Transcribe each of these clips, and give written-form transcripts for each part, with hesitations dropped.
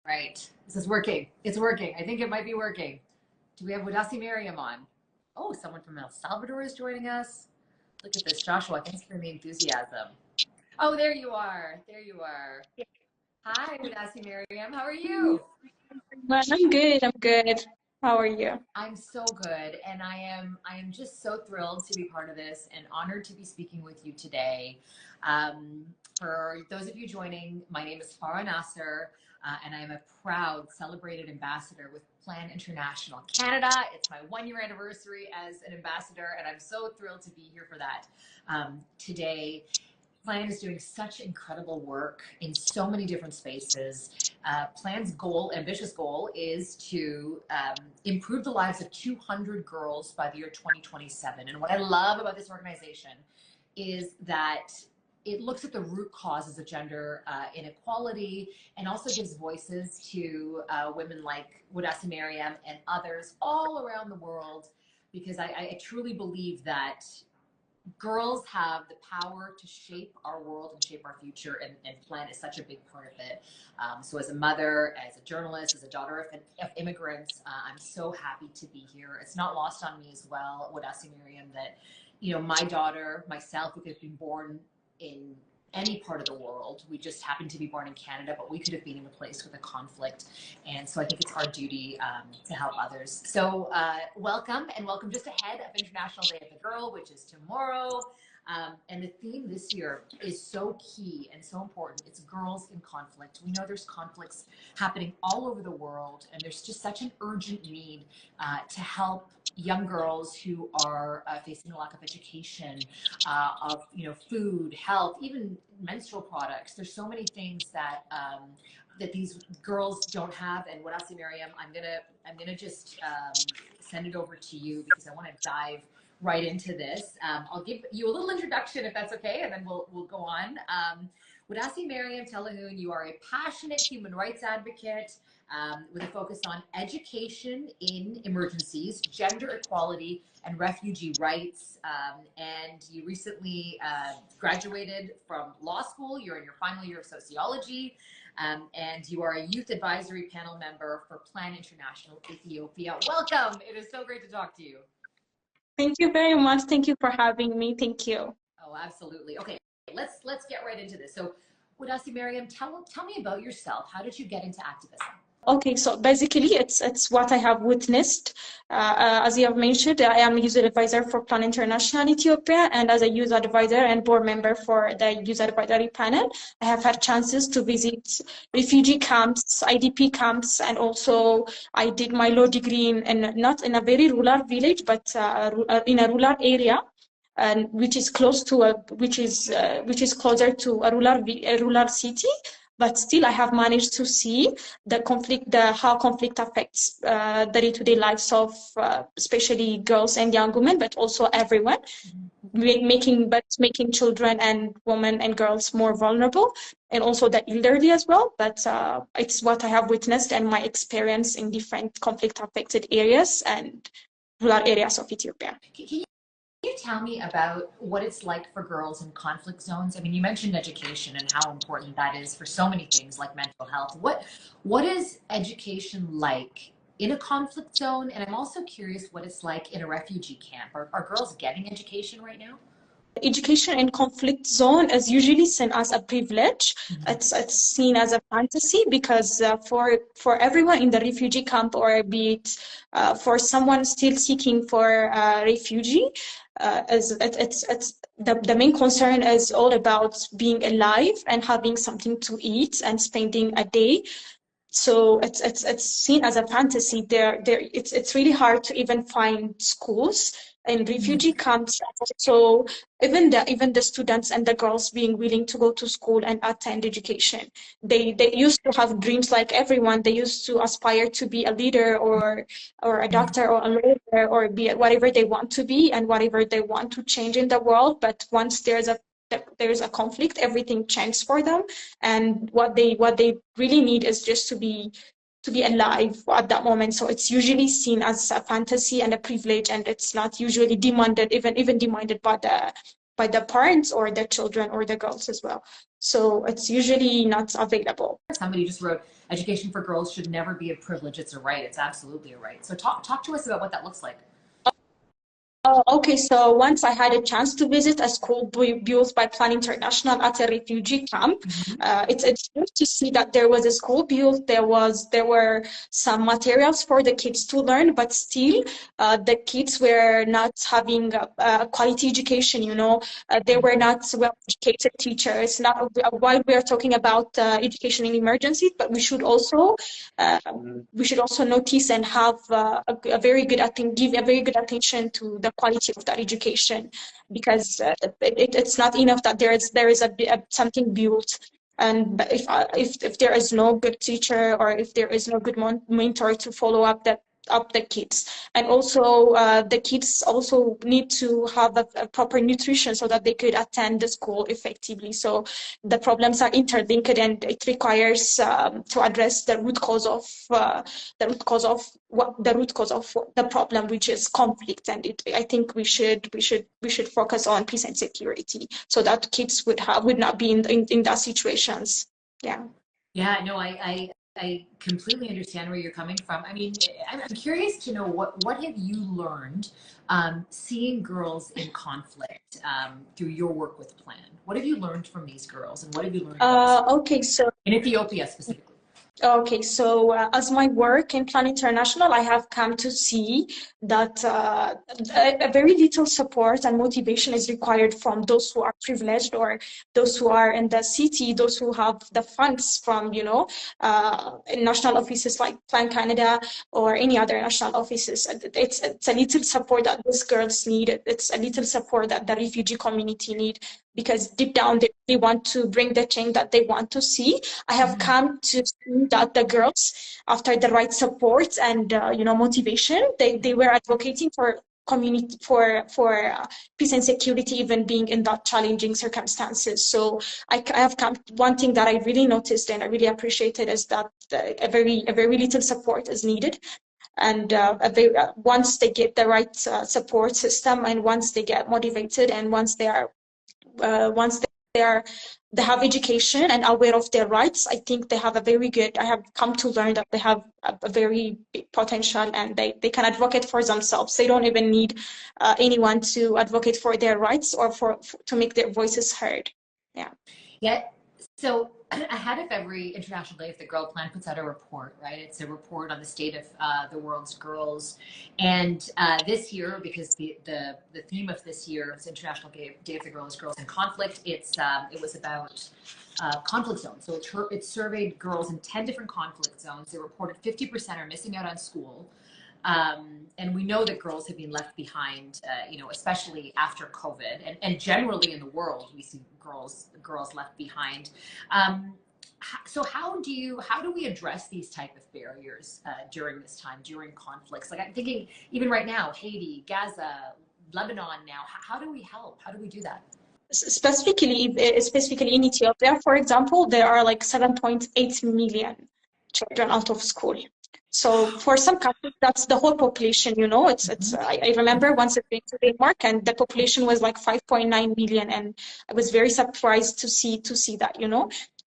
Right. This is working. It's working. I think it might be working. Do we have Wudasemariam on? Oh, someone from El Salvador is joining us. Look at this, Joshua. Thanks for the enthusiasm. Oh, there you are. There you are. Hi, Wudasemariam. How are you? Well, I'm good. I'm good. How are you? I'm so good, and I am just so thrilled to be part of this and honored to be speaking with you today. For those of you joining, my name is Farah Nasser, and I am a proud celebrated ambassador with Plan International Canada. It's my 1 year anniversary as an ambassador, and I'm so thrilled to be here for that today. Plan is doing such incredible work in so many different spaces. Plan's goal, ambitious goal, is to improve the lives of 200 girls by the year 2027. And what I love about this organization is that it looks at the root causes of gender inequality and also gives voices to women like Wudasemariam and others all around the world, because I truly believe that girls have the power to shape our world and shape our future, and Plan is such a big part of it. So as a mother, as a journalist, as a daughter of immigrants, I'm so happy to be here. It's not lost on me as well, Wudasemariam, that my daughter, myself, we could have been born in any part of the world. We just happened to be born in Canada, but we could have been in a place with a conflict. And so I think it's our duty to help others. So welcome, and welcome just ahead of International Day of the Girl, which is tomorrow. And the theme this year is so key and so important. It's girls in conflict. We know there's conflicts happening all over the world, and there's just such an urgent need to help young girls who are facing a lack of education, of food, health, even menstrual products. There's so many things that that these girls don't have. And Wudasemariam, I'm gonna just send it over to you, because I want to dive right into this. I'll give you a little introduction if that's okay, and then we'll go on. Wudasemariam Telahune, you are a passionate human rights advocate with a focus on education in emergencies, gender equality, and refugee rights. And you recently graduated from law school. You're in your final year of sociology. And you are a youth advisory panel member for Plan International Ethiopia. Welcome. It is so great to talk to you. Thank you very much. Thank you for having me. Thank you. Oh, absolutely. Okay, let's get right into this. So, Wudasemariam, tell me about yourself. How did you get into activism? Okay, so basically, it's what I have witnessed. As you have mentioned, I am a user advisor for Plan International Ethiopia, and as a user advisor and board member for the user advisory panel, I have had chances to visit refugee camps, IDP camps, and also I did my law degree in not in a very rural village, but in a rural area, and which is close to which is closer to a rural city. But still, I have managed to see how conflict affects the day-to-day lives of especially girls and young women, but also everyone, making children and women and girls more vulnerable, and also the elderly as well. But it's what I have witnessed and my experience in different conflict-affected areas and rural areas of Ethiopia. Can you tell me about what it's like for girls in conflict zones? I mean, you mentioned education and how important that is for so many things like mental health. What is education like in a conflict zone? And I'm also curious what it's like in a refugee camp. Are girls getting education right now? Education in conflict zone is usually seen as a privilege. It's seen as a fantasy, because for everyone in the refugee camp, or be it for someone still seeking for refugee, it's the main concern is all about being alive and having something to eat and spending a day. So it's seen as a fantasy. It's really hard to even find schools in refugee camps. So even the students and the girls being willing to go to school and attend education, they used to have dreams like everyone. They used to aspire to be a leader or a doctor or a lawyer, or be whatever they want to be and whatever they want to change in the world. But once there's a conflict, everything changes for them, and what they really need is just to be alive at that moment. So it's usually seen as a fantasy and a privilege, and it's not usually demanded, even demanded by by the parents or the children or the girls as well. So it's usually not available. Somebody just wrote, education for girls should never be a privilege, it's a right. It's absolutely a right. So talk to us about what that looks like. Oh, okay. So once I had a chance to visit a school built by Plan International at a refugee camp, it's good to see that there was a school built. There were some materials for the kids to learn, but still, the kids were not having a quality education. They were not well-educated teachers. Now, while we are talking about education in emergencies, but we should also notice and have a very good give a very good attention to the quality of that education, because it's not enough that there is something built, and if there is no good teacher or if there is no good mentor to follow up the kids. And also the kids also need to have a proper nutrition so that they could attend the school effectively. So the problems are interlinked, and it requires to address the root cause of the problem, which is conflict. And I think we should focus on peace and security so that kids would not be in that situations. Yeah, no, I completely understand where you're coming from. I mean, I'm curious to know what have you learned seeing girls in conflict through your work with Plan? What have you learned from these girls, and what have you learned in Ethiopia specifically? Okay, so as my work in Plan International, I have come to see that a very little support and motivation is required from those who are privileged, or those who are in the city, those who have the funds from, national offices like Plan Canada or any other national offices. It's a little support that these girls need. It's a little support that the refugee community need, because deep down they want to bring the change that they want to see. I have come to see that the girls, after the right support and motivation, they were advocating for community, for peace and security, even being in that challenging circumstances. So I have come. One thing that I really noticed and I really appreciated is that a very little support is needed. And once they get the right support system, and once they get motivated, and once they have education and aware of their rights, I think they have I have come to learn that they have a very big potential, and they can advocate for themselves. They don't even need anyone to advocate for their rights or to make their voices heard. Yeah. So ahead of every International Day of the Girl, Plan puts out a report, right? It's a report on the state of the world's girls. And this year, because the theme of this year's International Day of the Girl is Girls in Conflict, it was about conflict zones. So it surveyed girls in 10 different conflict zones. They reported 50% are missing out on school. And we know that girls have been left behind, especially after COVID, and generally in the world, we see girls left behind. So how do we address these type of barriers during this time, during conflicts? Like, I'm thinking even right now, Haiti, Gaza, Lebanon now, how do we help? How do we do that? Specifically in Ethiopia, for example, there are like 7.8 million children out of school. So for some countries, that's the whole population. I remember once I went to Denmark, and the population was like 5.9 million, and I was very surprised to see that.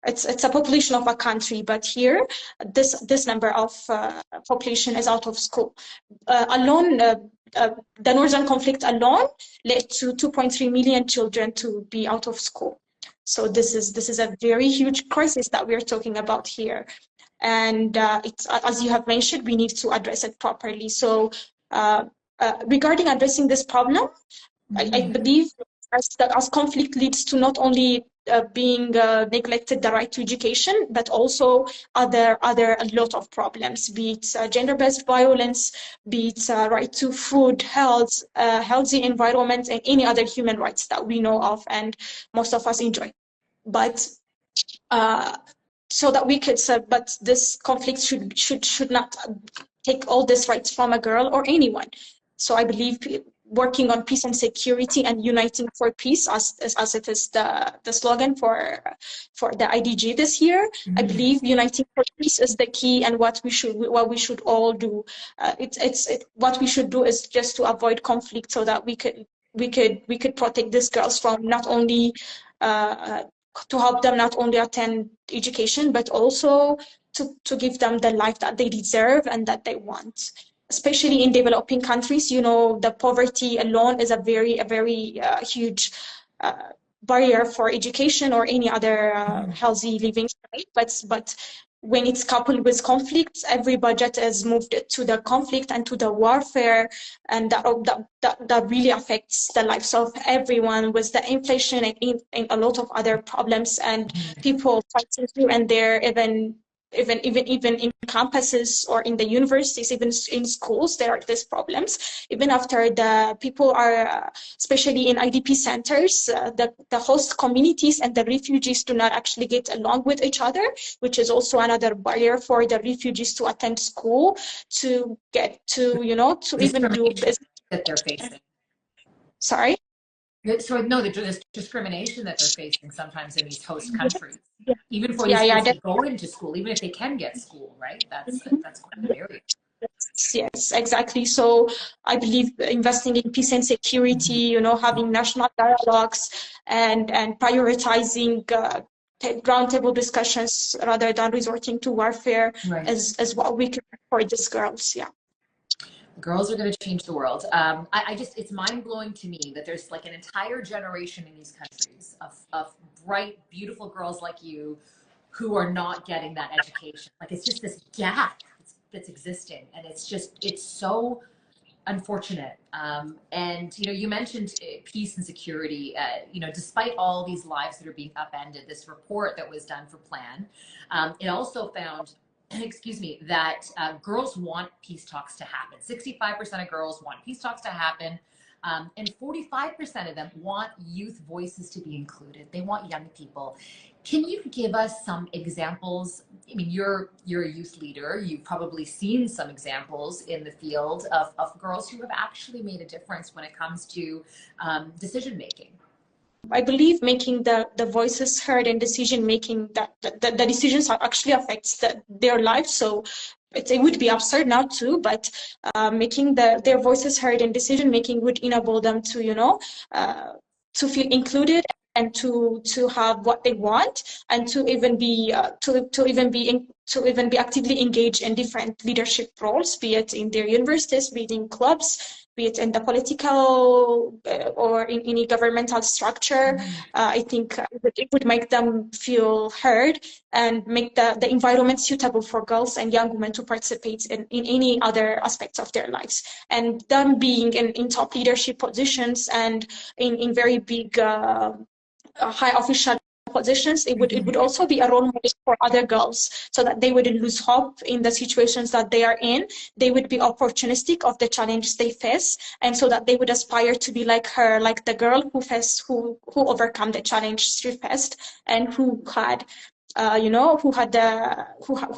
It's a population of a country, but here this number of population is out of school. The northern conflict alone led to 2.3 million children to be out of school. So this is a very huge crisis that we're talking about here. And it's, as you have mentioned, we need to address it properly. So regarding addressing this problem, I believe as conflict leads to not only being neglected the right to education, but also a lot of problems, be it gender-based violence, be it right to food, health, healthy environment, and any other human rights that we know of and most of us enjoy. But so that we could but this conflict should not take all these rights from a girl or anyone. So I believe working on peace and security and uniting for peace, as it is the slogan for the IDG this year, I believe uniting for peace is the key, and what we should all do. What we should do is just to avoid conflict, so that we could we could protect these girls from not only to help them not only attend education, but also to give them the life that they deserve and that they want. Especially in developing countries, the poverty alone is a very huge barrier for education or any other healthy living, right? But when it's coupled with conflicts, every budget is moved to the conflict and to the warfare, and that really affects the lives of everyone, with the inflation and a lot of other problems, and people fighting here and there, even in campuses or in the universities, even in schools, there are these problems. Even after the people are, especially in IDP centers, the host communities and the refugees do not actually get along with each other, which is also another barrier for the refugees to attend school, to get to, to even do business that they're facing. Sorry? So no, the discrimination that they're facing sometimes in these host countries, Yeah. even for these kids to go into school, even if they can get school, right? That's quite a barrier. Yes, exactly. So I believe investing in peace and security, having national dialogues and prioritizing roundtable discussions rather than resorting to warfare is what we can do for these girls. Yeah. Girls are going to change the world. It's mind blowing to me that there's like an entire generation in these countries of bright, beautiful girls like you who are not getting that education. Like, it's just this gap that's existing, and it's so unfortunate. And you mentioned peace and security. Despite all these lives that are being upended, this report that was done for Plan, it also found, excuse me, that girls want peace talks to happen. 65% of girls want peace talks to happen. And 45% of them want youth voices to be included. They want young people. Can you give us some examples? I mean, you're a youth leader. You've probably seen some examples in the field of girls who have actually made a difference when it comes to decision making. I believe making the voices heard and decision making, that the decisions actually affects their lives. So it would be absurd not to, but making their voices heard and decision making would enable them to to feel included and to have what they want, and to even be actively engaged in different leadership roles, be it in their universities, be it in clubs, be it in the political or in any governmental structure. I think it would make them feel heard and make the environment suitable for girls and young women to participate in any other aspects of their lives. And them being in top leadership positions and in very big high official positions, it would also be a role model for other girls, so that they wouldn't lose hope in the situations that they are in. They would be opportunistic of the challenges they face, and so that they would aspire to be like her, like the girl who overcome the challenge she faced, and who had who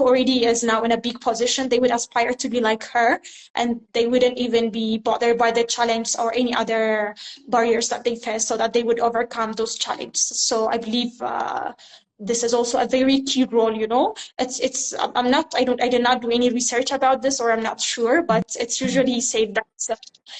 already is now in a big position. They would aspire to be like her, and they wouldn't even be bothered by the challenge or any other barriers that they face, so that they would overcome those challenges. So I believe this is also a very key role. I did not do any research about this, or I'm not sure, but it's usually said that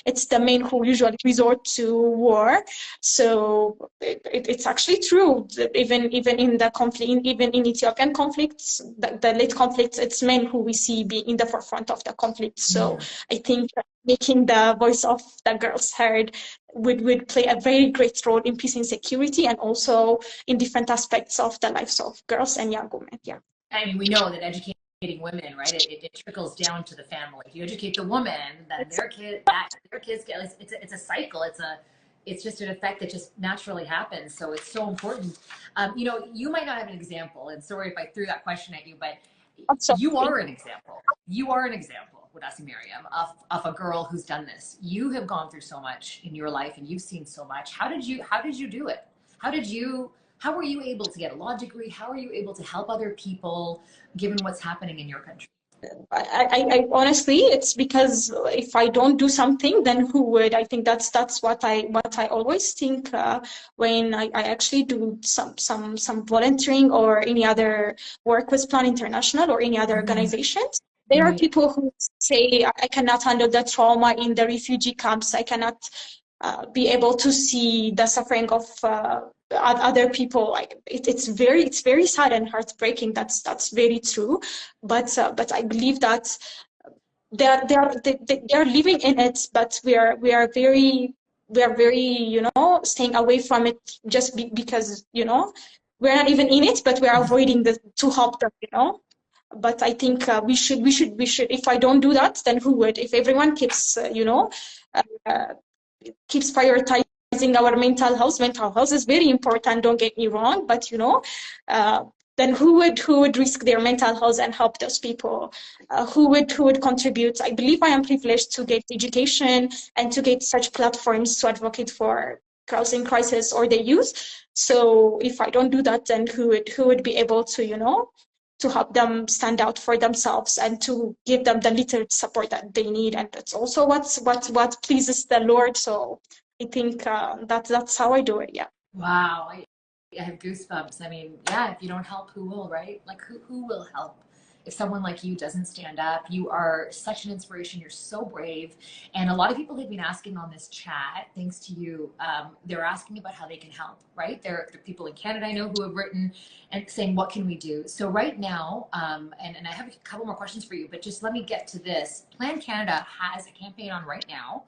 it's the men who usually resort to war. So it's actually true. Even in the conflict, even in Ethiopian conflicts, the late conflicts, it's men who we see being in the forefront of the conflict. So I think making the voice of the girls heard would play a very great role in peace and security, and also in different aspects of the lives of girls and young women. Yeah. I mean, we know that educating women, right? It trickles down to the family. If you educate the woman, then their kids get. It's a cycle. It's just an effect that just naturally happens. So it's so important. You might not have an example, and sorry if I threw that question at you, but you are an example. You are an example, Wudasemariam, of a girl who's done this. You have gone through so much in your life, and you've seen so much. How did you do it? How were you able to get a law degree? How are you able to help other people, given what's happening in your country? I honestly, it's because if I don't do something, then who would? I think that's what I always think when I actually do some volunteering or any other work with Plan International or any other organizations. There are people who say, I cannot handle the trauma in the refugee camps. I cannot be able to see the suffering of other people. Like it's very sad and heartbreaking. That's very true. But I believe that they're living in it, but we are very staying away from it just because we're not even in it, but we are avoiding to help them. But I think we should. If I don't do that, then who would? If everyone uh, keeps prioritizing our mental health. Mental health is very important, don't get me wrong, but uh, then who would risk their mental health and help those people? Who would contribute? I believe I am privileged to get education and to get such platforms to advocate for girls in crisis or the youth. So if I don't do that, then who would be able to help them stand out for themselves and to give them the little support that they need? And that's also what pleases the Lord. So I think that's how I do it. Yeah. Wow, I have goosebumps. I mean, yeah, if you don't help, who will, right? Like, who will help? If someone like you doesn't stand up, you are such an inspiration. You're so brave. And a lot of people have been asking on this chat, thanks to you, they're asking about how they can help, right? There are people in Canada I know who have written and saying, what can we do? So right now, and I have a couple more questions for you, but just let me get to this. Plan Canada has a campaign on right now.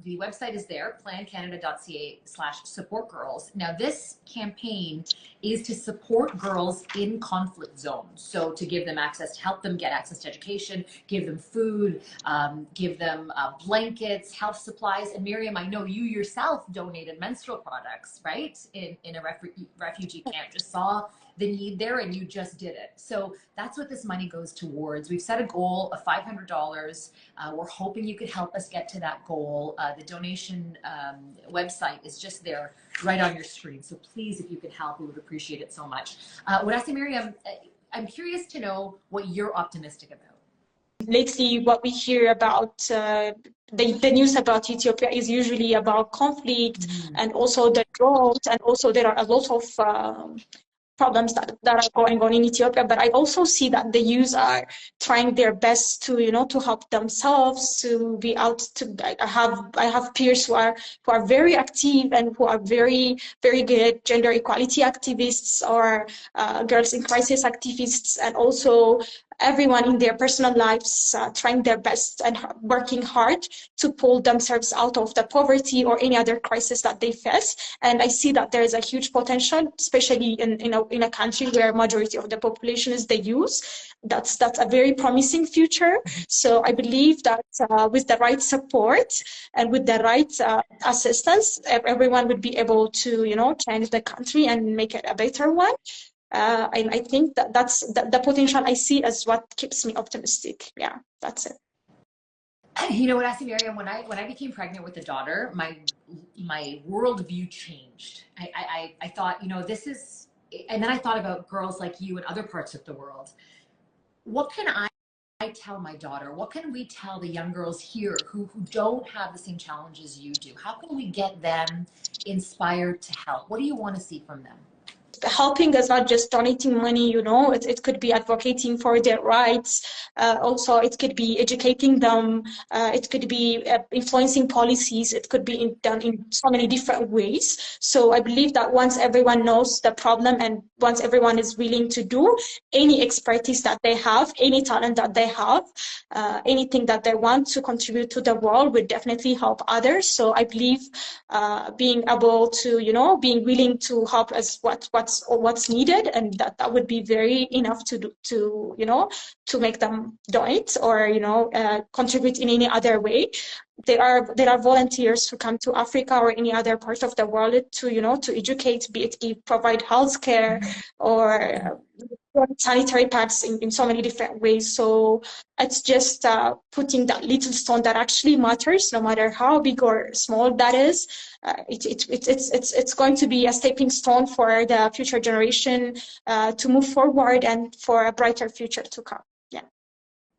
The website is there, plancanada.ca/support girls. Now, this campaign is to support girls in conflict zones. So to give them access, to help them get access to education, give them food, give them blankets, health supplies. And Miriam, I know you yourself donated menstrual products, right? In a refugee camp. Just saw the need there and you just did it. So that's what this money goes towards. We've set a goal of $500. We're hoping you could help us get to that goal. The donation website is just there right on your screen. So please, if you could help, we would appreciate it so much. Wudasemariam, I'm curious to know what you're optimistic about. Lately, what we hear about the news about Ethiopia is usually about conflict and also the drought, and also there are a lot of problems that are going on in Ethiopia. But I also see that the youth are trying their best to help themselves, to be out. I have peers who are very active and who are very, very good gender equality activists or girls in crisis activists, and also everyone in their personal lives trying their best and working hard to pull themselves out of the poverty or any other crisis that they face. And I see that there is a huge potential, especially in a country where majority of the population is the youth. That's a very promising future. So I believe that with the right support and with the right assistance, everyone would be able to change the country and make it a better one. And I think that's the potential I see as what keeps me optimistic. Yeah, that's it. You know what, Wudasemariam, when I became pregnant with a daughter, my worldview changed. I thought, this is, and then I thought about girls like you in other parts of the world. What can I tell my daughter? What can we tell the young girls here who don't have the same challenges you do? How can we get them inspired to help? What do you want to see from them? Helping is not just donating money, it could be advocating for their rights. Also, it could be educating them. It could be influencing policies. It could be done in so many different ways. So I believe that once everyone knows the problem and once everyone is willing to do any expertise that they have, any talent that they have, anything that they want to contribute to the world would definitely help others. So I believe being able to, being willing to help is what's needed, and that would be very enough to make them donate or contribute in any other way. There are volunteers who come to Africa or any other part of the world to educate, be it provide healthcare or sanitary pads in so many different ways. So it's just putting that little stone that actually matters, no matter how big or small that is. It's going to be a stepping stone for the future generation to move forward and for a brighter future to come. Yeah.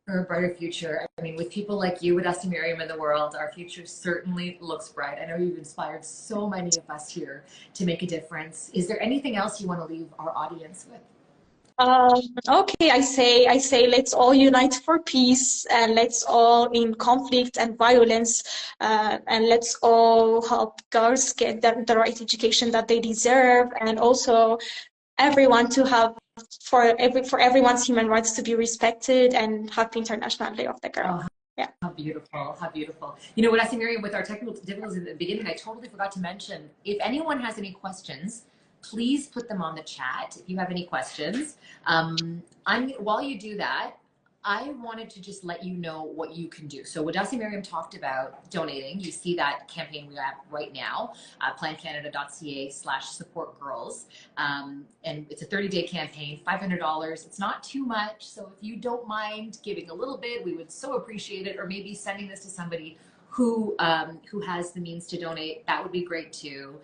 For a brighter future. I mean, with people like you, Wudasemariam, in the world, our future certainly looks bright. I know you've inspired so many of us here to make a difference. Is there anything else you want to leave our audience with? Okay, I say, let's all unite for peace, and let's all in conflict and violence, and let's all help girls get the right education that they deserve, and also everyone to have for everyone's human rights to be respected, and happy International Day of the Girl. Oh, Yeah. how beautiful, how beautiful. You know what, Wudasemariam, with our technical difficulties in the beginning, I totally forgot to mention, if anyone has any questions, please put them on the chat if you have any questions. While you do that, I wanted to just let you know what you can do. So Wudasemariam talked about donating. You see that campaign we have right now, plancanada.ca/support girls. And it's a 30-day campaign, $500. It's not too much. So if you don't mind giving a little bit, we would so appreciate it. Or maybe sending this to somebody who has the means to donate, that would be great too.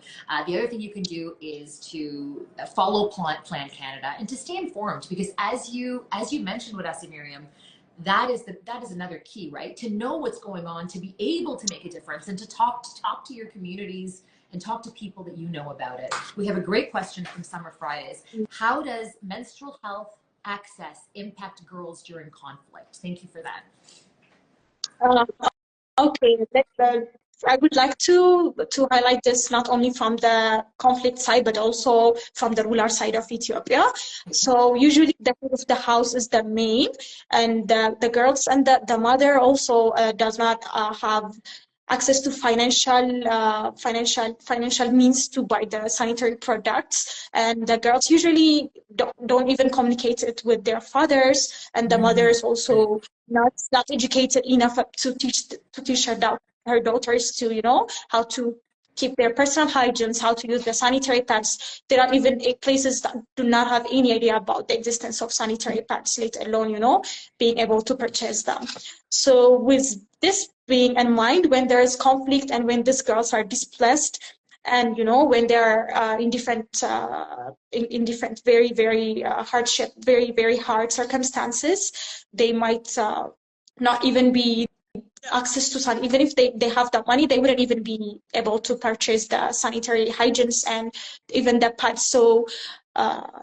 The other thing you can do is to follow Plan Canada and to stay informed, because as you mentioned with Wudasemariam, that is another key, right? To know what's going on, to be able to make a difference, and to talk to your communities and talk to people that you know about it. We have a great question from Summer Fridays. How does menstrual health access impact girls during conflict? Thank you for that. Uh, Okay, I would like to highlight this not only from the conflict side, but also from the rural side of Ethiopia. So usually the head of the house is the maid, and the girls and the mother also does not have access to financial means to buy the sanitary products, and the girls usually don't even communicate it with their fathers, and the mothers also not educated enough to teach her daughters to, how to keep their personal hygiene, how to use the sanitary pads. There are even places that do not have any idea about the existence of sanitary pads, let alone, being able to purchase them. So with this being in mind, when there is conflict and when these girls are displaced, and when they are in different very, very hardship, very, very hard circumstances, they might not even be access to even if they have the money, they wouldn't even be able to purchase the sanitary hygienes and even the pads. So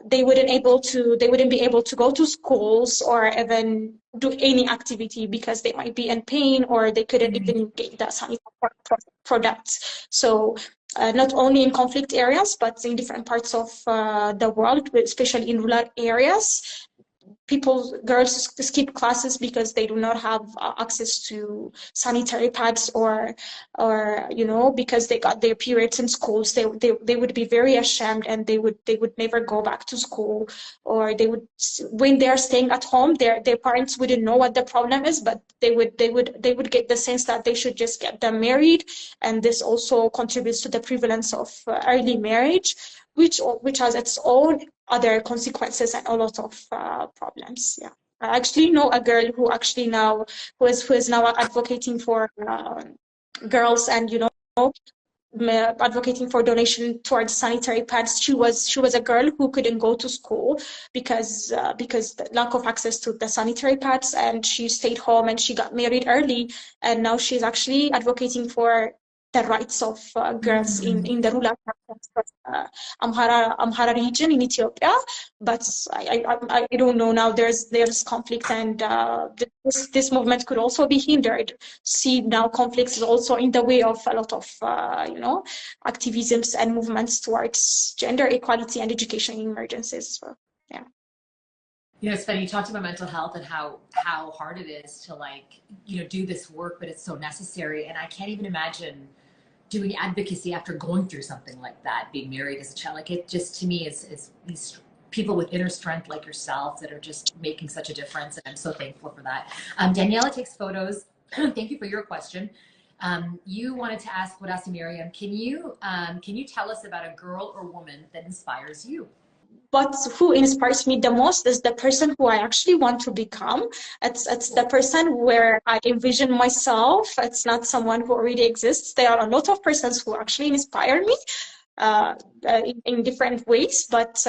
they wouldn't be able to go to schools or even do any activity because they might be in pain, or they couldn't even get the sanitary products. So not only in conflict areas, but in different parts of the world, especially in rural areas, girls skip classes because they do not have access to sanitary pads, or because they got their periods in schools. They would be very ashamed, and they would never go back to school, or when they're staying at home, their parents wouldn't know what the problem is, but they would get the sense that they should just get them married, and this also contributes to the prevalence of early marriage, which has its own other consequences and a lot of problems. Yeah, I actually know a girl who is now advocating for girls, and advocating for donation towards sanitary pads. She was a girl who couldn't go to school because the lack of access to the sanitary pads, and she stayed home and she got married early, and now she's actually advocating for the rights of girls in the rural Amhara region in Ethiopia. But I don't know now. There's conflict, and this movement could also be hindered. See, now conflicts is also in the way of a lot of activisms and movements towards gender equality and education in emergencies. So, yeah. It's funny, you talked about mental health and how hard it is to do this work, but it's so necessary. And I can't even imagine doing advocacy after going through something like that, being married as a child. Like, it just, to me, is these people with inner strength like yourself that are just making such a difference. And I'm so thankful for that. Daniela takes photos. Thank you for your question. You wanted to ask Wudasemariam, can you tell us about a girl or woman that inspires you? But who inspires me the most is the person who I actually want to become. It's the person where I envision myself. It's not someone who already exists. There are a lot of persons who actually inspire me in different ways. But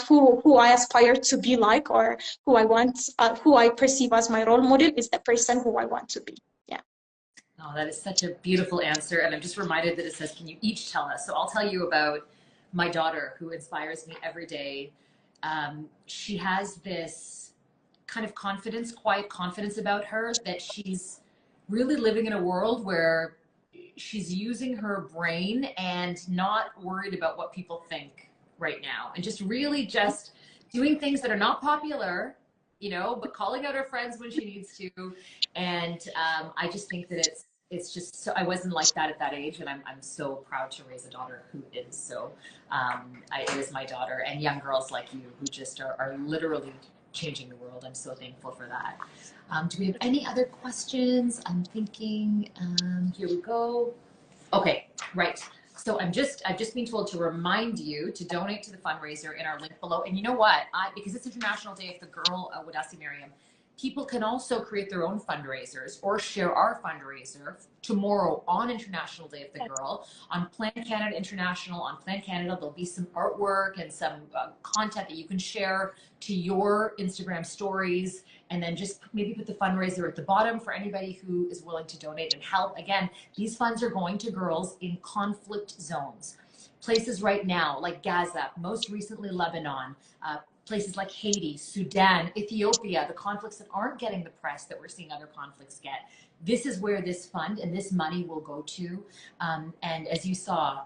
who I aspire to be like, or who I perceive as my role model, is the person who I want to be. Yeah. Oh, that is such a beautiful answer. And I'm just reminded that it says, can you each tell us? So I'll tell you about my daughter, who inspires me every day. she has this kind of confidence, quiet confidence about her, that she's really living in a world where she's using her brain and not worried about what people think right now, and just really just doing things that are not popular, you know, but calling out her friends when she needs to. And I just think that it's just so, I wasn't like that at that age, and I'm so proud to raise a daughter who is. So it is my daughter, and young girls like you who just are literally changing the world. I'm so thankful for that. Do we have any other questions? I'm thinking, here we go. Okay, right. So I've just been told to remind you to donate to the fundraiser in our link below. And you know what? Because it's International Day of the Girl, Wudasemariam, people can also create their own fundraisers or share our fundraiser tomorrow on International Day of the Girl on Plan Canada International. On Plan Canada, there'll be some artwork and some content that you can share to your Instagram stories, and then just maybe put the fundraiser at the bottom for anybody who is willing to donate and help. Again, these funds are going to girls in conflict zones, places right now like Gaza, most recently Lebanon, places like Haiti, Sudan, Ethiopia, the conflicts that aren't getting the press that we're seeing other conflicts get. This is where this fund and this money will go to. And as you saw,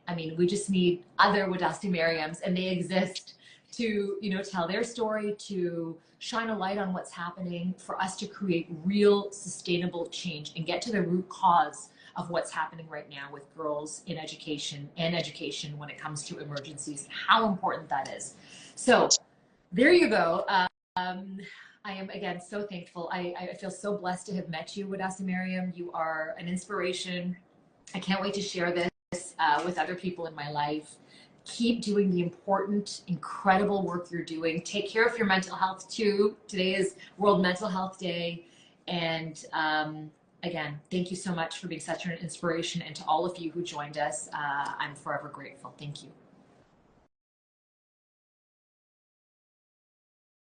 I mean, we just need other Wudasemariams, and they exist to, you know, tell their story, to shine a light on what's happening, for us to create real sustainable change and get to the root cause of what's happening right now with girls in education and education when it comes to emergencies, how important that is. So there you go. I am, again, so thankful. I feel so blessed to have met you, Wudasemariam. You are an inspiration. I can't wait to share this with other people in my life. Keep doing the important, incredible work you're doing. Take care of your mental health too. Today is World Mental Health Day. And again, thank you so much for being such an inspiration. And to all of you who joined us, I'm forever grateful. Thank you.